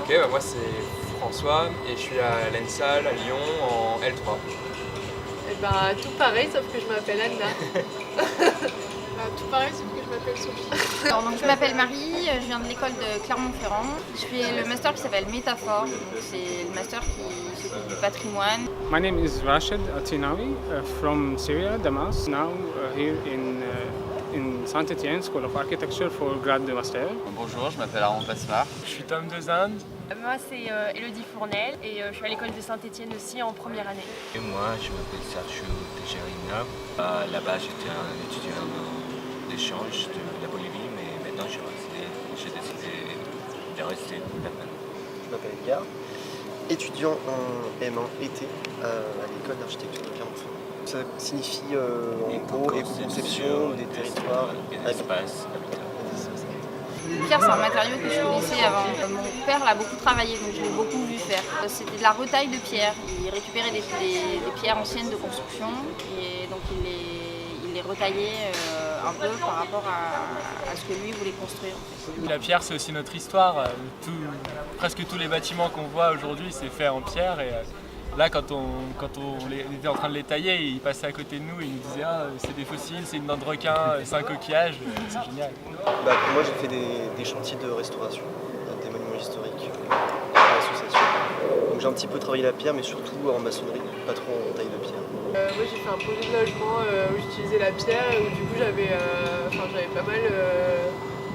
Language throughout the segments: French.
Moi c'est François et je suis à l'ENSAL à Lyon en L3. Tout pareil sauf que je m'appelle Anna. Tout pareil sauf que je m'appelle Sophie. Alors, donc, je m'appelle Marie, je viens de l'école de Clermont-Ferrand. Je fais le master qui s'appelle Métaphore, donc c'est le master qui s'occupe du patrimoine. My name is Rashid Atinawi from Syria, Damas. Now here in Saint-Étienne School of Architecture for grad de master. Bonjour, je m'appelle Aaron Pasmar. Je suis Tom Dezinde. Moi c'est Elodie Fournel et je suis à l'école de Saint-Étienne aussi en première année. Et moi je m'appelle Sergio Tejerina. Là-bas j'étais un étudiant d'échange de la Bolivie, mais maintenant j'ai décidé de rester là-bas. Je m'appelle Edgar, étudiant en M1 été à l'école d'architecture de Clermont-Ferrand. Ça signifie en gros éco-conception des territoires espaces habitables. Le pierre, c'est un matériau que je connaissais avant. Mon père l'a beaucoup travaillé, donc je l'ai beaucoup vu faire. C'était de la retaille de pierre. Il récupérait des pierres anciennes de construction et donc il les retaillait un peu par rapport à ce que lui voulait construire. La pierre, c'est aussi notre histoire. Presque tous les bâtiments qu'on voit aujourd'hui, c'est fait en pierre. Et là, quand on était en train de les tailler, ils passaient à côté de nous et ils nous disaient c'est des fossiles, c'est une dent de requin, c'est un coquillage. C'est génial. Moi, j'ai fait des chantiers de restauration des monuments historiques à l'association. Donc j'ai un petit peu travaillé la pierre, mais surtout en maçonnerie, pas trop en taille de pierre. Moi j'ai fait un projet de logement où j'utilisais la pierre et où du coup j'avais pas mal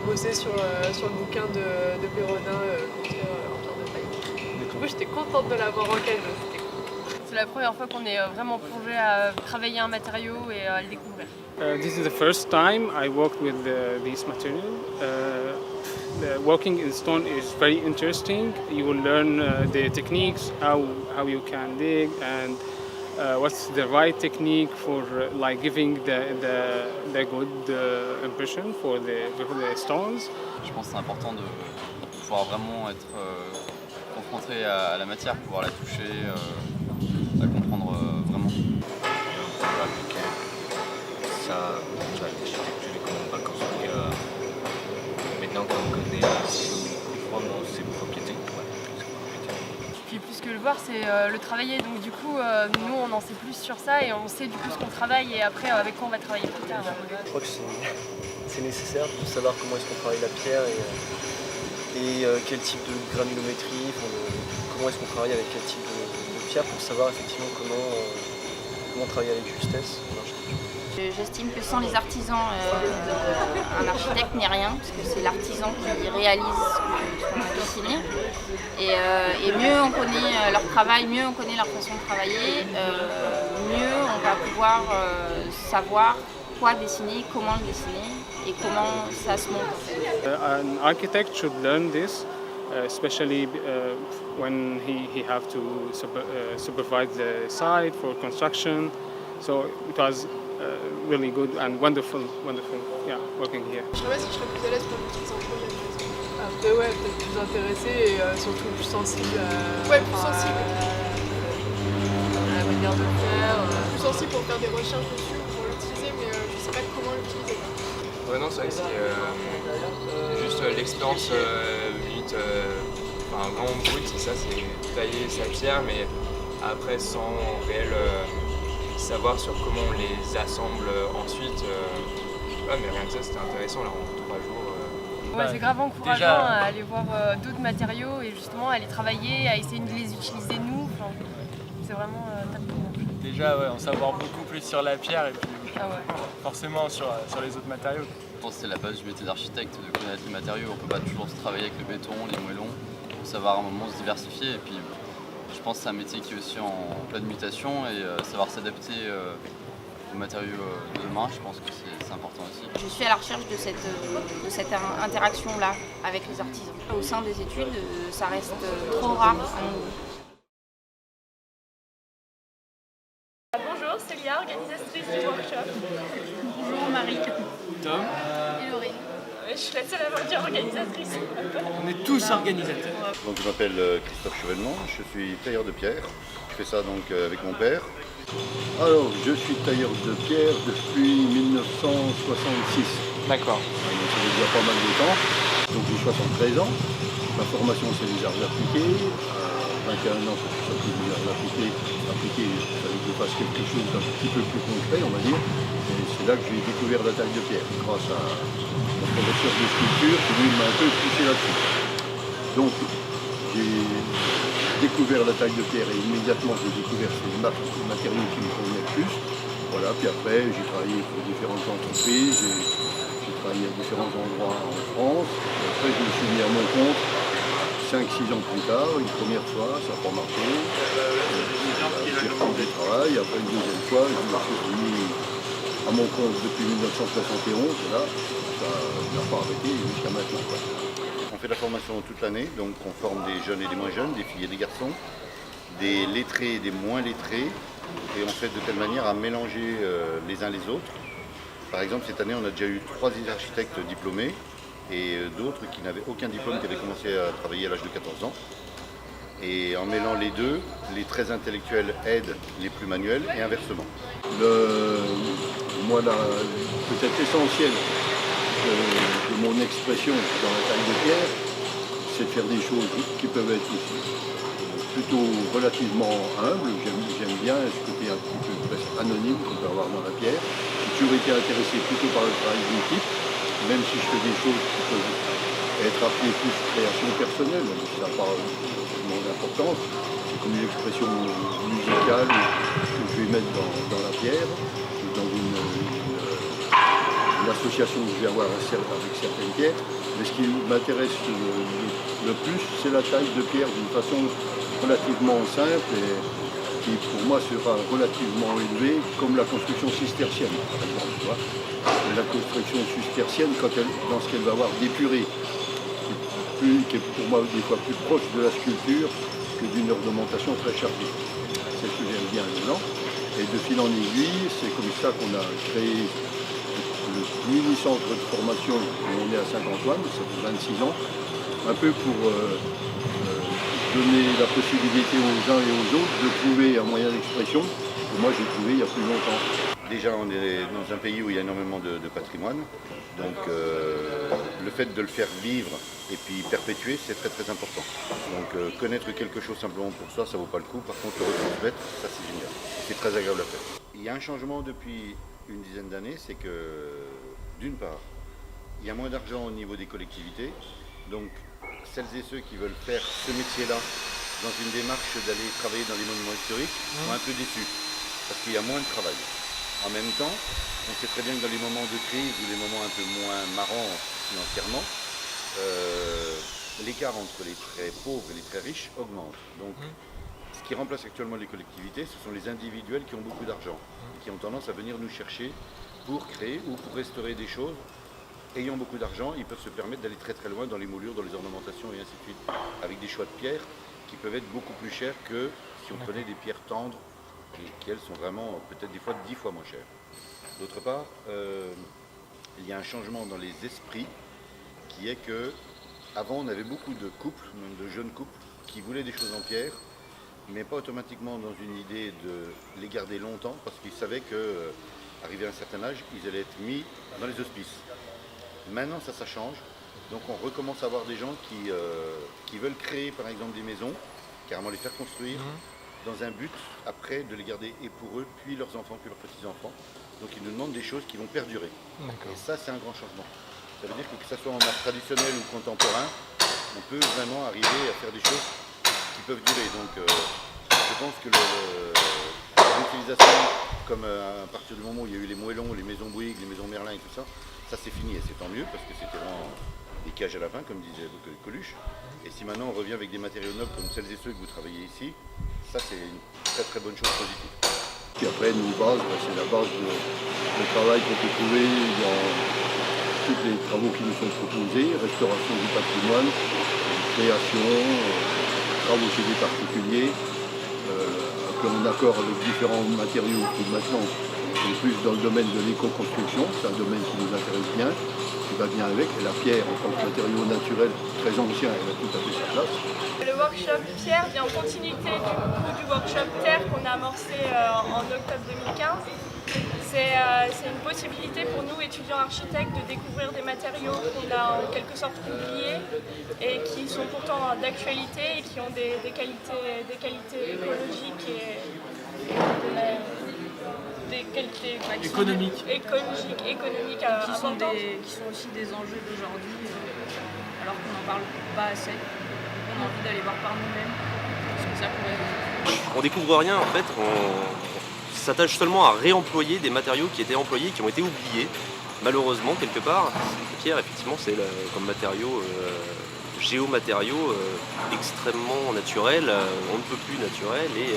bossé sur le bouquin de Pérodin, Construire en pierre de taille. Du coup j'étais contente de l'avoir en cage, c'était cool. C'est la première fois qu'on est vraiment plongé à travailler un matériau et à le découvrir. This is the first time I worked with this material. Working in stone is very interesting. You will learn the techniques, how you can dig, and what's the right technique for giving the good impression for the stones. Je pense que c'est important de pouvoir vraiment être confronté à la matière, pouvoir la toucher, la comprendre vraiment. L'architecture et comment on va construire. Maintenant qu'on connaît ses propriétés. Puis plus que le voir, c'est le travailler. Donc du coup, nous on en sait plus sur ça et on sait du coup ce qu'on travaille et après avec quoi on va travailler plus tard. Je crois que c'est nécessaire pour savoir comment est-ce qu'on travaille la pierre et quel type de granulométrie, comment est-ce qu'on travaille avec quel type de pierre pour savoir effectivement comment travailler avec justesse en architecture. J'estime que sans les artisans, un architecte n'est rien, parce que c'est l'artisan qui réalise ce qu'on a dessiné. Et mieux on connaît leur travail, mieux on connaît leur façon de travailler, mieux on va pouvoir savoir quoi dessiner, comment le dessiner et comment ça se monte en fait. An architect should learn this, especially when he have to supervise the site for construction. So it was really good and wonderful, yeah, working here. Je sais pas si je serais plus à l'aise pour l'utiliser en projet. Après peut-être plus intéressée et surtout plus sensible à la manière de faire. Plus sensible pour faire des recherches dessus, pour l'utiliser, mais je sais pas comment l'utiliser. Non, c'est vrai que c'est juste l'expérience limite, vraiment brute, c'est ça, c'est tailler sa pierre, mais après sans réel savoir sur comment on les assemble ensuite. Mais rien que ça, c'était intéressant là en 3 jours. Ouais, c'est grave encourageant à aller voir d'autres matériaux et justement à les travailler, à essayer de les utiliser nous. C'est vraiment top pour nous. Déjà, en savoir beaucoup plus sur la pierre et puis forcément sur les autres matériaux. Je pense que c'est la base du métier d'architecte, de connaître les matériaux. On ne peut pas toujours se travailler avec le béton, les moellons. Il faut savoir à un moment se diversifier. Et puis, je pense que c'est un métier qui est aussi en pleine mutation et savoir s'adapter aux matériaux de demain, je pense que c'est important aussi. Je suis à la recherche de cette interaction-là avec les artisans. Au sein des études, ça reste trop rare à mon goût. Bonjour, Célia, organisatrice du workshop. Bonjour Marie. Tom. Et Laurie. Je suis la seule à avoir dit organisatrice. On est tous organisateurs. Donc, je m'appelle Christophe Chevènement, je suis tailleur de pierre. Je fais ça donc avec mon père. Alors, je suis tailleur de pierre depuis 1966. D'accord. Donc, ça fait déjà pas mal de temps. Donc j'ai 73 ans. Ma formation, c'est les arts appliqués. À 21 ans, c'est surtout les arts appliqués. Appliqués, il fallait que je fasse quelque chose d'un petit peu plus concret, on va dire. Et c'est là que j'ai découvert la taille de pierre, grâce à mon professeur de sculpture qui lui m'a un peu poussé là-dessus. Donc, j'ai découvert la taille de pierre et immédiatement j'ai découvert ces matériaux qui me convenaient le plus. Voilà, puis après, j'ai travaillé pour différentes entreprises, j'ai travaillé à différents endroits en France. Et après, je me suis mis à mon compte 5-6 ans plus tard, une première fois, ça n'a pas marché. J'ai refait du travail, après une deuxième fois, je me suis mis à mon compte depuis 1971, et là, ça n'a pas arrêté jusqu'à maintenant. Quoi. On fait la formation toute l'année, donc on forme des jeunes et des moins jeunes, des filles et des garçons, des lettrés et des moins lettrés, et on fait de telle manière à mélanger les uns les autres. Par exemple, cette année, on a déjà eu 3 architectes diplômés et d'autres qui n'avaient aucun diplôme, qui avaient commencé à travailler à l'âge de 14 ans. Et en mêlant les deux, les très intellectuels aident les plus manuels et inversement. Moi, peut-être l'essentiel de mon expression dans la taille de pierre, c'est de faire des choses qui peuvent être plutôt relativement humbles. J'aime bien ce côté un petit peu presque anonyme qu'on peut avoir dans la pierre. J'ai toujours été intéressé plutôt par le travail d'équipe, même si je fais des choses qui peuvent être appelées plus création personnelle, ça n'a pas vraiment d'importance. C'est comme une expression musicale que je vais mettre dans la pierre, dans une association que je vais avoir avec certaines pierres. Mais ce qui m'intéresse le plus, c'est la taille de pierre d'une façon relativement simple et qui pour moi sera relativement élevée, comme la construction cistercienne par exemple. Tu vois. La construction cistercienne, dans ce qu'elle va avoir d'épuré, qui est pour moi des fois plus proche de la sculpture que d'une ornementation très chargée. C'est ce que j'aime bien dedans. Et de fil en aiguille, c'est comme ça qu'on a créé le mini-centre de formation où on est à Saint-Antoine, ça fait 26 ans, un peu pour donner la possibilité aux uns et aux autres de trouver un moyen d'expression que moi j'ai trouvé il y a plus longtemps. Déjà, on est dans un pays où il y a énormément de patrimoine, donc le fait de le faire vivre et puis perpétuer, c'est très très important. Donc connaître quelque chose simplement pour ça, ça vaut pas le coup. Par contre, le retransmettre, ça c'est génial. C'est très agréable à faire. Il y a un changement depuis une dizaine d'années, c'est que d'une part, il y a moins d'argent au niveau des collectivités, donc celles et ceux qui veulent faire ce métier-là dans une démarche d'aller travailler dans les monuments historiques sont un peu déçus, parce qu'il y a moins de travail. En même temps, on sait très bien que dans les moments de crise ou les moments un peu moins marrants financièrement, l'écart entre les très pauvres et les très riches augmente. Donc, ce qui remplace actuellement les collectivités, ce sont les individuels qui ont beaucoup d'argent et qui ont tendance à venir nous chercher pour créer ou pour restaurer des choses. Ayant beaucoup d'argent, ils peuvent se permettre d'aller très très loin dans les moulures, dans les ornementations et ainsi de suite, avec des choix de pierres qui peuvent être beaucoup plus chers que si on prenait des pierres tendres et qui elles sont vraiment peut-être des fois 10 fois moins chères. D'autre part, il y a un changement dans les esprits qui est que avant on avait beaucoup de couples, même de jeunes couples, qui voulaient des choses en pierre, mais pas automatiquement dans une idée de les garder longtemps, parce qu'ils savaient qu'arrivés à un certain âge, ils allaient être mis dans les hospices. Maintenant ça change, donc on recommence à avoir des gens qui veulent créer par exemple des maisons, carrément les faire construire, dans un but après de les garder et pour eux, puis leurs enfants, puis leurs petits-enfants. Donc ils nous demandent des choses qui vont perdurer. Et ça c'est un grand changement. Ça veut dire que ce soit en art traditionnel ou contemporain, on peut vraiment arriver à faire des choses qui peuvent durer. Donc je pense que l'utilisation, comme à partir du moment où il y a eu les moellons, les maisons Bouygues, les maisons Merlin et tout ça, ça c'est fini et c'est tant mieux parce que c'était vraiment des cages à lapins, comme disait Coluche. Et si maintenant on revient avec des matériaux nobles comme celles et ceux que vous travaillez ici, ça c'est une très très bonne chose positive. Puis après, nos bases, c'est la base de travail qu'on peut trouver dans tous les travaux qui nous sont proposés, restauration du patrimoine, création, travaux chez des particuliers, en accord avec différents matériaux qui maintenant sont plus dans le domaine de l'éco-construction, c'est un domaine qui nous intéresse bien, qui va bien avec, et la pierre en tant que matériau naturel très ancien, elle a tout à fait sa place. Le workshop pierre vient en continuité du workshop terre qu'on a amorcé en octobre 2015. c'est une possibilité pour nous, étudiants architectes, de découvrir des matériaux qu'on a en quelque sorte oubliés et qui sont pourtant d'actualité et qui ont des qualités écologiques et des qualités économiques qui sont aussi des enjeux d'aujourd'hui, alors qu'on n'en parle pas assez. On a envie d'aller voir par nous-mêmes ce que ça pourrait être. On découvre rien en fait, on s'attache seulement à réemployer des matériaux qui étaient employés, qui ont été oubliés, malheureusement quelque part. La pierre effectivement c'est comme matériau géomatériaux extrêmement naturel, on ne peut plus naturel et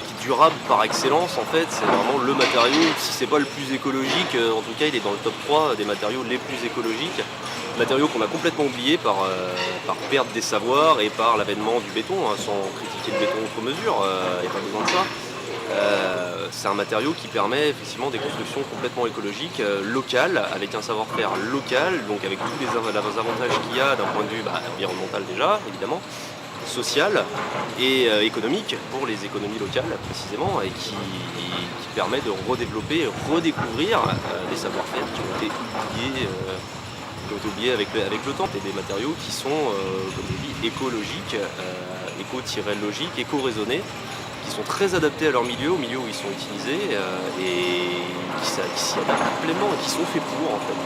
qui durable par excellence en fait, c'est vraiment le matériau, si c'est pas le plus écologique, en tout cas il est dans le top 3 des matériaux les plus écologiques. Matériaux qu'on a complètement oubliés par perte des savoirs et par l'avènement du béton, hein, sans critiquer le béton outre mesure, il n'y a pas besoin de ça. C'est un matériau qui permet effectivement des constructions complètement écologiques, locales, avec un savoir-faire local, donc avec tous les avantages qu'il y a d'un point de vue environnemental déjà, évidemment, social et économique pour les économies locales précisément, et qui permet de redévelopper, redécouvrir des savoir-faire qui ont été oubliés avec le temps, et des matériaux qui sont, comme je dis, écologiques, éco-logiques, éco-raisonnés, qui sont très adaptés à leur milieu, au milieu où ils sont utilisés, et qui s'y adaptent pleinement et qui sont faits pour en fait.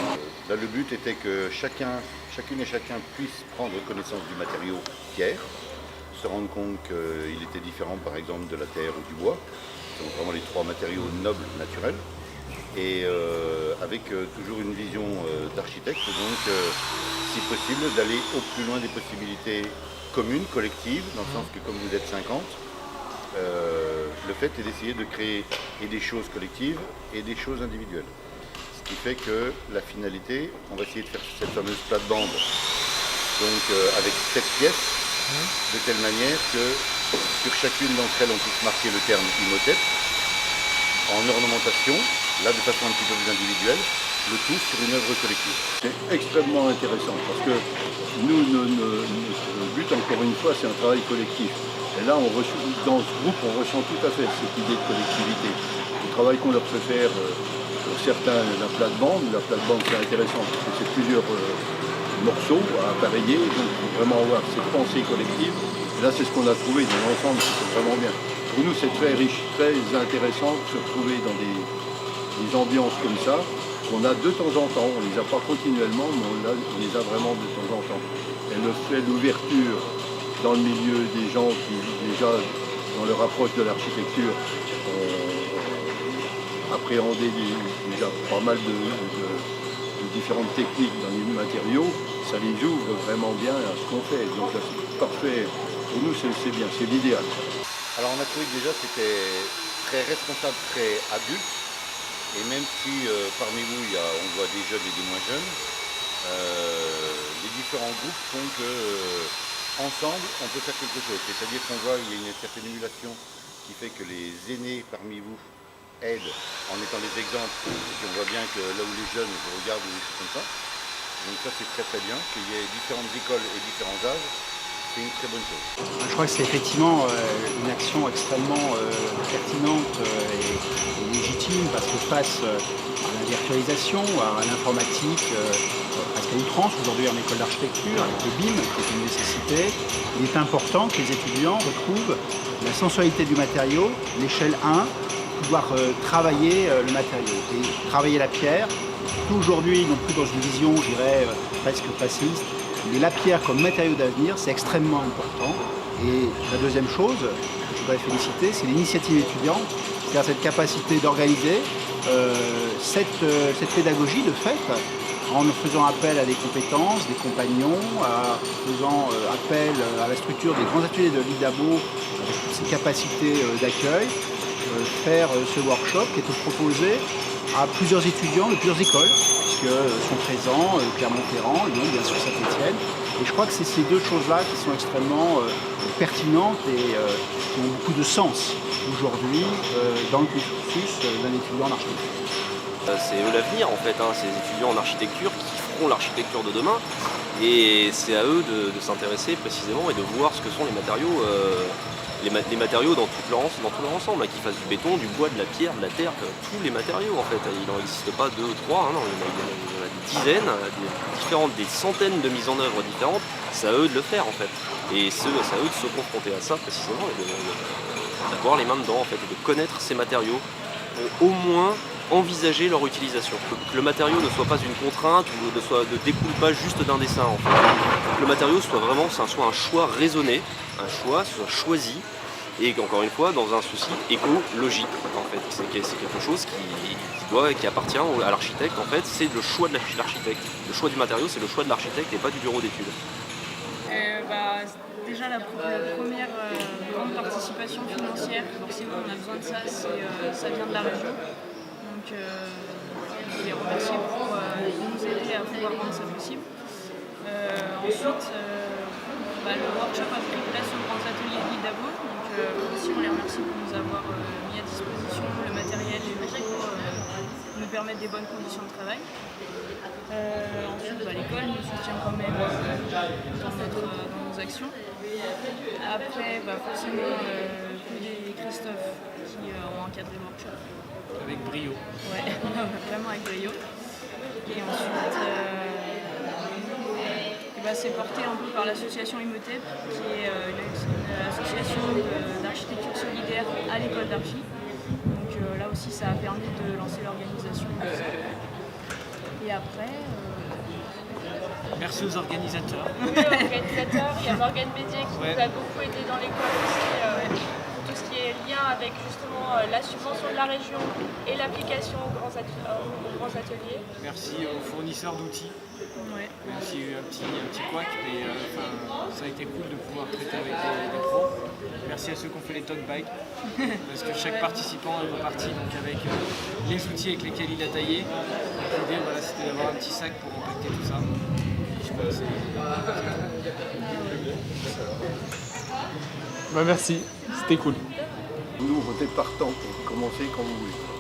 Là, le but était que chacune et chacun puisse prendre connaissance du matériau pierre, se rendre compte qu'il était différent par exemple de la terre ou du bois, ce sont vraiment les trois matériaux nobles naturels, et avec toujours une vision d'architecte, donc si possible d'aller au plus loin des possibilités communes, collectives, dans le sens que comme vous êtes 50, le fait est d'essayer de créer et des choses collectives et des choses individuelles. Ce qui fait que la finalité, on va essayer de faire cette fameuse plate-bande donc avec 7 pièces, de telle manière que sur chacune d'entre elles on puisse marquer le terme Imhotep en ornementation, là de façon un petit peu plus individuelle, le tout sur une œuvre collective. C'est extrêmement intéressant parce que nous, notre but encore une fois, c'est un travail collectif. Et là, dans ce groupe, on ressent tout à fait cette idée de collectivité. Le travail qu'on leur fait faire, pour certains, la plate-bande. La plate-bande, c'est intéressant parce que c'est plusieurs morceaux à appareiller, donc il faut vraiment avoir cette pensée collective. Et là, c'est ce qu'on a trouvé dans l'ensemble, c'est vraiment bien. Pour nous, c'est très riche, très intéressant de se retrouver dans des ambiances comme ça, qu'on a de temps en temps. On ne les a pas continuellement, mais on les a vraiment de temps en temps. Et le fait d'ouverture dans le milieu des gens qui, déjà, dans leur approche de l'architecture, appréhender déjà pas mal de différentes techniques dans les matériaux, ça les ouvre vraiment bien à ce qu'on fait. Donc c'est parfait. Pour nous, c'est bien, c'est l'idéal. Alors on a trouvé que déjà c'était très responsable, très adulte, et même si parmi vous on voit des jeunes et des moins jeunes, les différents groupes font que ensemble on peut faire quelque chose. C'est-à-dire qu'on voit qu'il y a une certaine émulation qui fait que les aînés parmi vous aident en étant les exemples, et puis on voit bien que là où les jeunes regardent ou des choses comme ça. Donc ça c'est très très bien, qu'il y ait différentes écoles et différents âges. C'est une très bonne chose. Je crois que c'est effectivement une action extrêmement pertinente et légitime parce que face à la virtualisation, à l'informatique, presque à outrance aujourd'hui en école d'architecture, avec le BIM, qui est une nécessité, il est important que les étudiants retrouvent la sensualité du matériau, l'échelle 1, pouvoir travailler le matériau et travailler la pierre. Aujourd'hui, non plus dans une vision, je dirais, presque fasciste, mais la pierre comme matériau d'avenir, c'est extrêmement important. Et la deuxième chose que je voudrais féliciter, c'est l'initiative étudiante, c'est-à-dire cette capacité d'organiser cette pédagogie de fait, en faisant appel à des compétences, des compagnons, en faisant appel à la structure des grands ateliers de l'IDABO, avec toutes ces capacités d'accueil, faire ce workshop qui est proposé à plusieurs étudiants de plusieurs écoles, puisque sont présents Clermont-Ferrand, Lyon, bien sûr Saint-Étienne. Et je crois que c'est ces deux choses-là qui sont extrêmement pertinentes et qui ont beaucoup de sens aujourd'hui dans le cursus d'un étudiant en architecture. C'est eux l'avenir en fait, ces étudiants en architecture qui feront l'architecture de demain. Et c'est à eux de s'intéresser précisément et de voir ce que sont les matériaux les matériaux dans tout leur ensemble, qu'ils fassent du béton, du bois, de la pierre, de la terre, tous les matériaux en fait. Il n'en existe pas 2 ou 3, non, il y en a des dizaines, des centaines de mises en œuvre différentes. C'est à eux de le faire en fait. Et c'est à eux de se confronter à ça précisément et d'avoir les mains dedans en fait, et de connaître ces matériaux pour au moins envisager leur utilisation. Que le matériau ne soit pas une contrainte ou ne découle pas juste d'un dessin en fait. Que le matériau soit vraiment soit un choix raisonné, un choix soit choisi et encore une fois dans un souci écologique en fait. C'est quelque chose qui appartient à l'architecte en fait, c'est le choix de l'architecte. Le choix du matériau c'est le choix de l'architecte et pas du bureau d'études. Déjà la première grande participation financière, forcément on a besoin de ça, ça vient de la région. Donc je voulais les remercier pour nous aider à pouvoir rendre ça possible. Ensuite, le workshop a pris place aux grands ateliers de l'île d'Abo. Donc aussi on les remercie pour nous avoir mis à disposition le matériel et le pour nous permettre des bonnes conditions de travail. Ensuite, l'école nous soutient quand même dans nos actions. Après, forcément, Christophe qui ont encadré le workshop. Avec brio. Ouais, vraiment avec brio. Et ensuite, c'est porté un peu par l'association Imhotep, qui est une association d'architecture solidaire à l'école d'archi. Donc là aussi, ça a permis de lancer l'organisation. Et après... Merci aux organisateurs. Oui, aux organisateurs. Il y a Morgane Bédier qui nous a beaucoup aidé dans l'école aussi. Tout ce qui est lien avec justement la subvention de la région et l'application aux grands ateliers. Merci aux fournisseurs d'outils. Ouais. Même s'il y a eu un petit couac, mais ça a été cool de pouvoir traiter avec des pros. Merci à ceux qui ont fait les tote bags, parce que chaque participant est reparti donc avec les outils avec lesquels il a taillé. L'idée c'était d'avoir un petit sac pour compacter tout ça. Merci, c'était cool. Nous, on était partants pour commencer quand vous voulez.